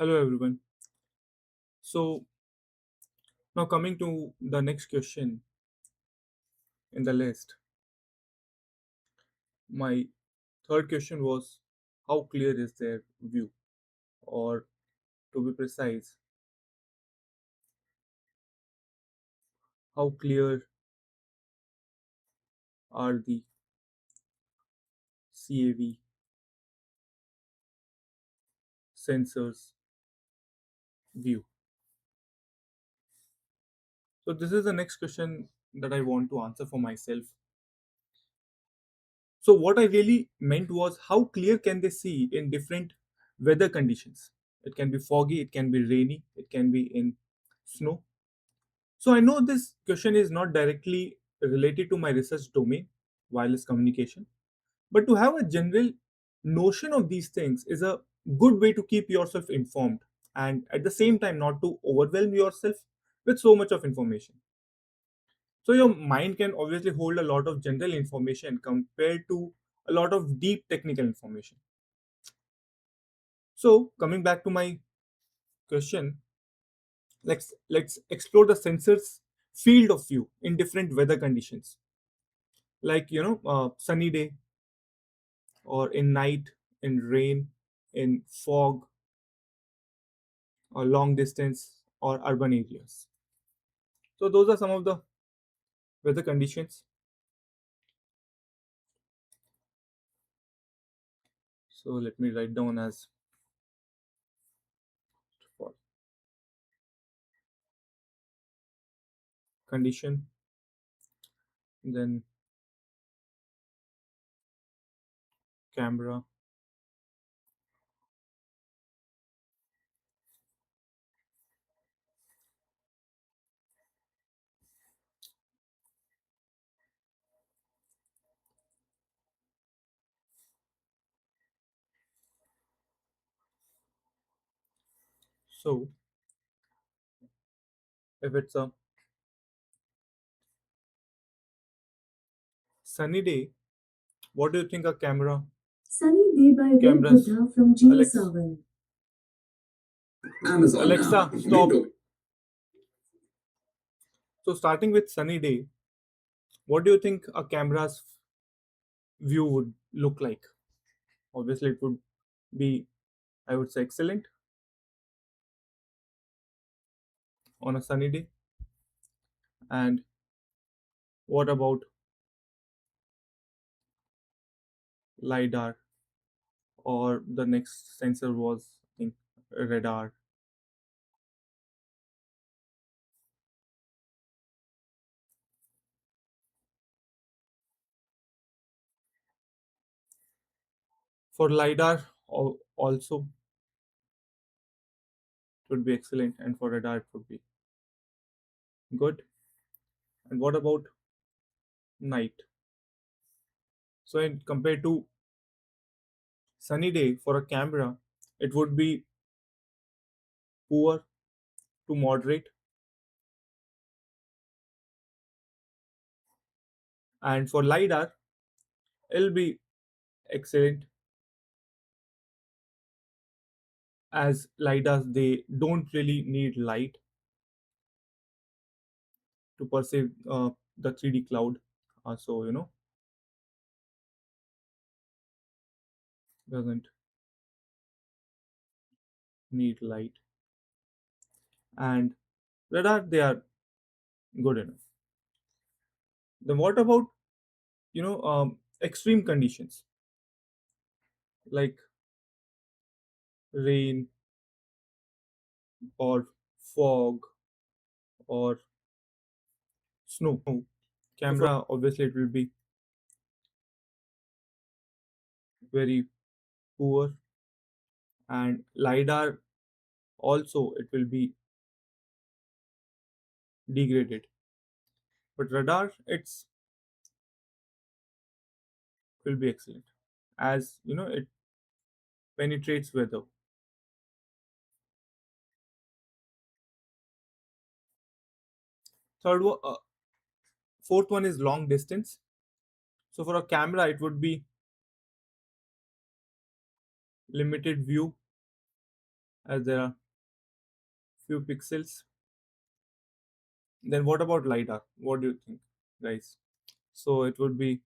Hello everyone. So now coming to the next question in the list. My third question was how clear is their view? Or to be precise, how clear are the CAV sensors view? So this is the next question that I want to answer for myself. So what I really meant was how clear can they see in different weather conditions? It can be foggy, it can be rainy, it can be in snow. So I know this question is not directly related to my research domain, wireless communication, but to have a general notion of these things is a good way to keep yourself informed and at the same time not to overwhelm yourself with so much of information. So your mind can obviously hold a lot of general information compared to a lot of deep technical information. So coming back to my question, let's explore the sensors field of view in different weather conditions, like sunny day or in night, in rain, in fog, or long distance or urban areas. So those are some of the weather conditions. So let me write down as for condition, then camera. So if it's a sunny day, what do you think a Sunny Day by Ray cameras Butta from Jio Alex Sawan. Amazon Alexa now. stop. So starting with sunny day, what do you think a camera's view would look like? Obviously it would be, I would say, excellent on a sunny day. And what about LiDAR, or the next sensor was, I think, radar? For LiDAR, also it would be excellent, and for radar, it would be good. And what about night? So, compared to sunny day, for a camera, it would be poor to moderate, and for LiDAR, it'll be excellent, as LiDARs they don't really need light to perceive the 3D cloud. So doesn't need light, and radar they are good enough. Then what about extreme conditions like rain or fog or snow? Camera obviously it will be very poor, and LiDAR also it will be degraded, but radar it's will be excellent, as it penetrates weather. Fourth one is long distance. So for a camera it would be limited view as there are few pixels. Then what about LiDAR? What do you think, guys? So it would be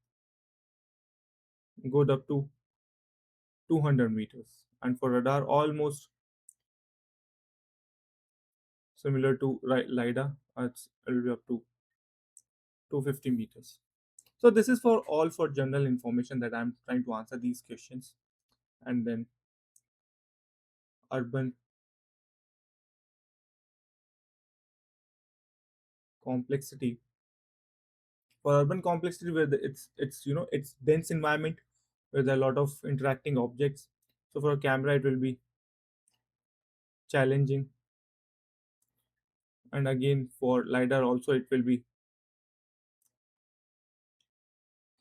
good up to 200 meters, and for radar, almost similar to LiDAR, it will be up to 250 meters. So this is for all for general information that I'm trying to answer these questions. And then urban complexity. For urban complexity, where it's dense environment where there are a lot of interacting objects. So for a camera, it will be challenging, and again for lidar also it will be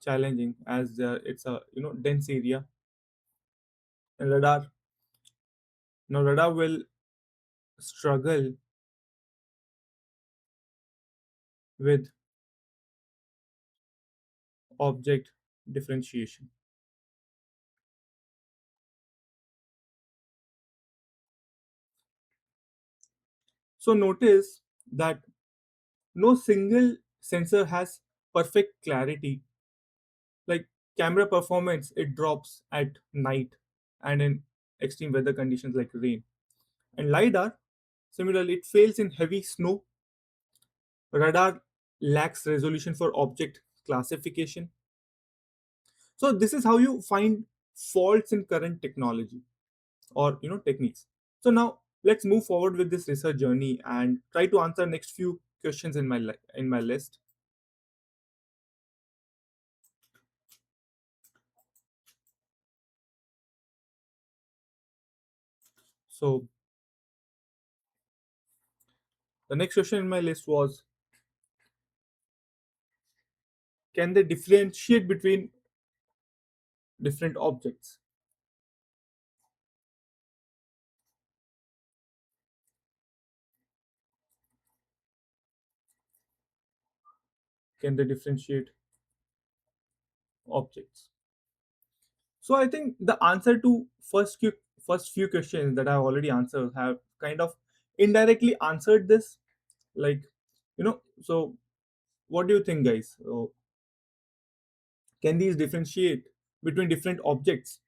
challenging as it's a dense area. And radar will struggle with object differentiation. So notice that no single sensor has perfect clarity. Like camera performance, it drops at night and in extreme weather conditions like rain. And LiDAR, similarly, it fails in heavy snow. Radar lacks resolution for object classification. So this is how you find faults in current technology or techniques. So now let's move forward with this research journey and try to answer next few questions in my list. So the next question in my list was, can they differentiate between different objects? Can they differentiate objects? So I think the answer to first few questions that I've already answered have kind of indirectly answered this. Like, so what do you think, guys? So, can these differentiate between different objects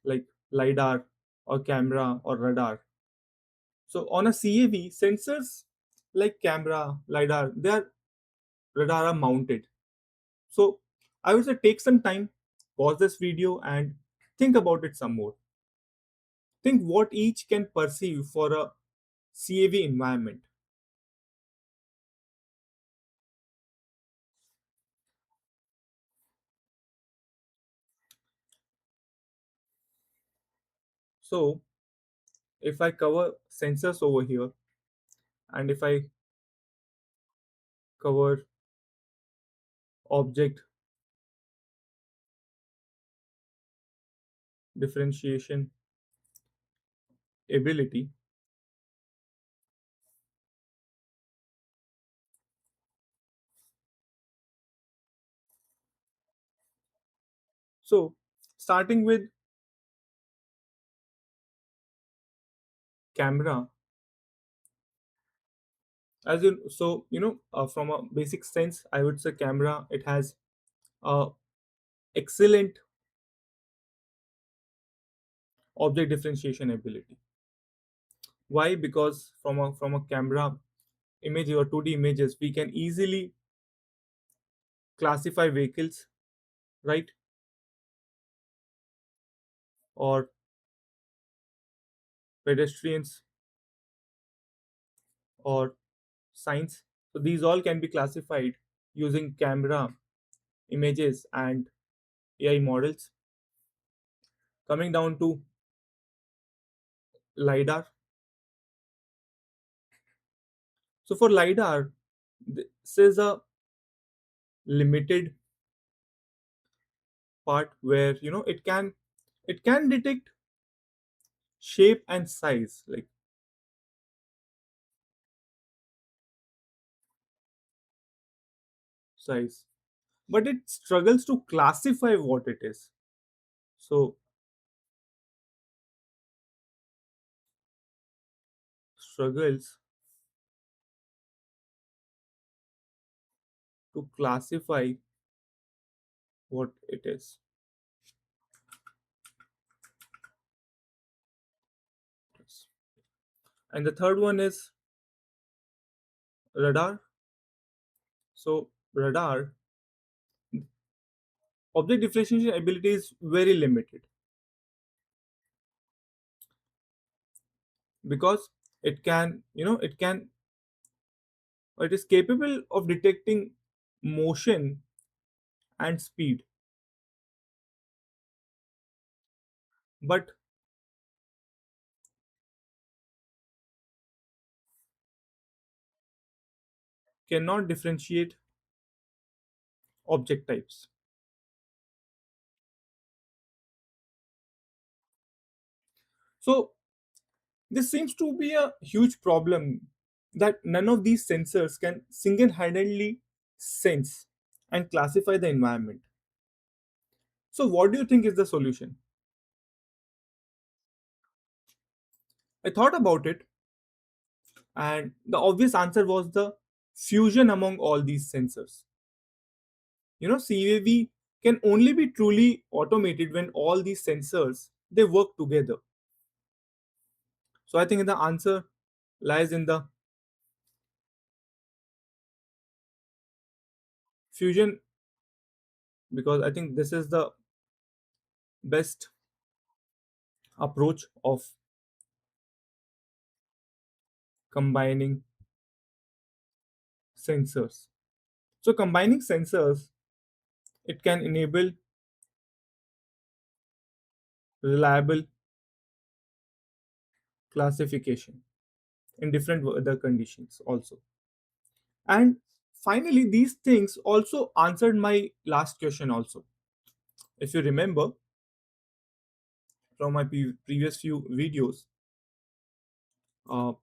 like lidar or camera or radar? So on a CAV, sensors like camera, lidar, they are radar are mounted. So I would say take some time, pause this video and think about it some more. Think what each can perceive for a CAV environment. So if I cover sensors over here and if I cover object differentiation ability, so starting with camera, as in so from a basic sense, I would say camera it has a excellent object differentiation ability. Why? Because from a camera image or 2D images, we can easily classify vehicles, right? Or pedestrians or signs. So these all can be classified using camera images and AI models. Coming down to LiDAR. So for LiDAR, this is a limited part where it can detect shape and size, like size, but it struggles to classify what it is. So struggles to classify what it is. And the third one is radar. So radar object differentiation ability is very limited because it is capable of detecting motion and speed, but cannot differentiate object types. So this seems to be a huge problem that none of these sensors can single-handedly sense and classify the environment. So what do you think is the solution? I thought about it, and the obvious answer was the fusion among all these sensors. CAV can only be truly automated when all these sensors they work together. So I think the answer lies in the fusion, because I think this is the best approach of combining sensors. So combining sensors, it can enable reliable classification in different weather conditions also. And finally, these things also answered my last question also. If you remember from my previous few videos, uh,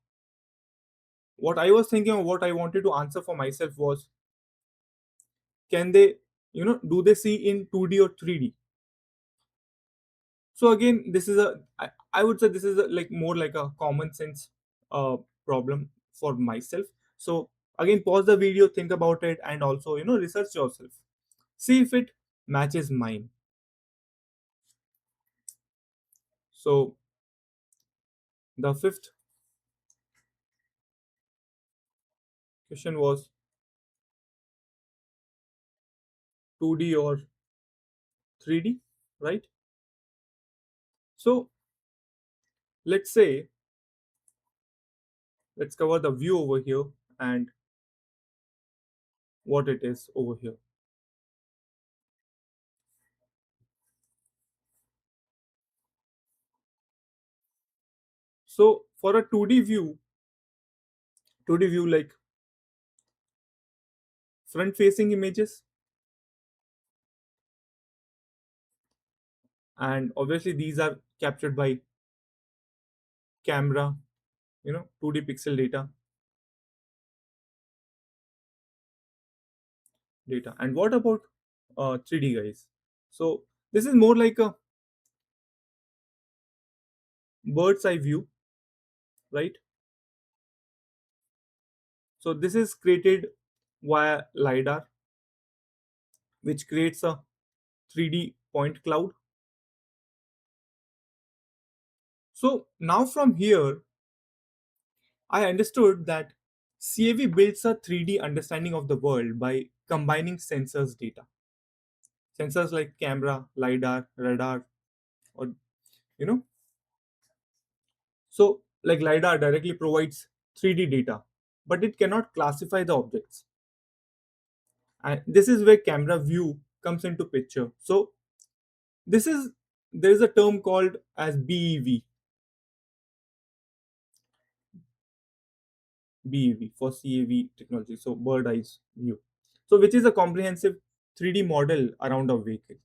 what I was thinking or what I wanted to answer for myself was, can they, do they see in 2D or 3D? So again, this is I would say this is like more like a common sense uh, problem for myself. So again, pause the video, think about it, and also research yourself, see if it matches mine. So the fifth question was 2D or 3D, right? So let's say, let's cover the view over here and what it is over here. So for a 2D view like front facing images, and obviously these are captured by camera, 2D pixel data. And what about 3D guys? So this is more like a bird's eye view, right? So this is created via LiDAR, which creates a 3D point cloud. So now from here, I understood that CAV builds a 3D understanding of the world by combining sensors data. Sensors like camera, LiDAR, radar, or you know. So like LiDAR directly provides 3D data, but it cannot classify the objects. And this is where camera view comes into picture. So this is there is a term called as BEV for CAV technology. So bird eyes view. So which is a comprehensive 3D model around a vehicle.